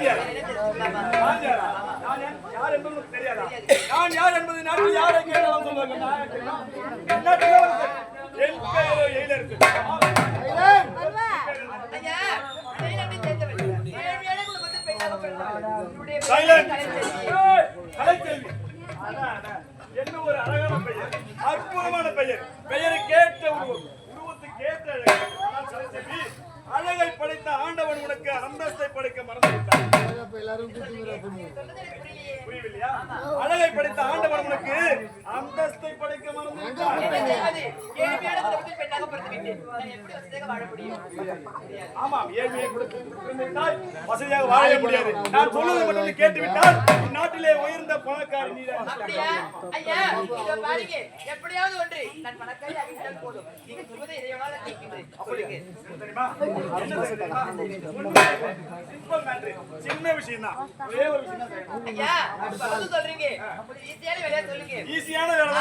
வாங்கியாரா? வாங்கியாரா? நான் யார் என்பது உனக்கு தெரியாதா? நான் யார் என்பது நாட்டில் யாரை கேட்டாலும் சொல்லுவாங்க. நாட்டில் என் பெயரோ எயிலருக்கு. என்ன ஒரு அழகான பெயர், அற்புதமான பெயர், பெயருக்கு ஏற்ற உருவம், உருவத்துக்கு ஏற்ற அழகை படைத்த ஆண்டவன் உனக்கு அந்தஸ்தை படைக்க மறந்துவிட்டான். புரியவில்லையா? அழகை படைத்த ஆண்டவன் உனக்கு அந்தஸ்தை படைக்க மறந்துவிட்டான். ஆமாம், ஏழ்மையை கொடுத்தால் வசதியாக வாழ முடியாது. நான் சொல்வதை மட்டும் கேட்டுவிட்டால் நாட்டிலே உயர்ந்த பணக்காரி நீ எப்படியாவது ஒன்று நான் பணக்காரி ஆகிவிட்டால் போதும். நீங்க சொல்வதை இதை வேணாலும் கேட்கிறேன். சின்ன விஷயம் தான், ஒரே ஒரு விஷயம் தான். ஐயா சொல்றீங்க, ஈஸியான வேலையா சொல்லுங்க. ஈஸியான வேலை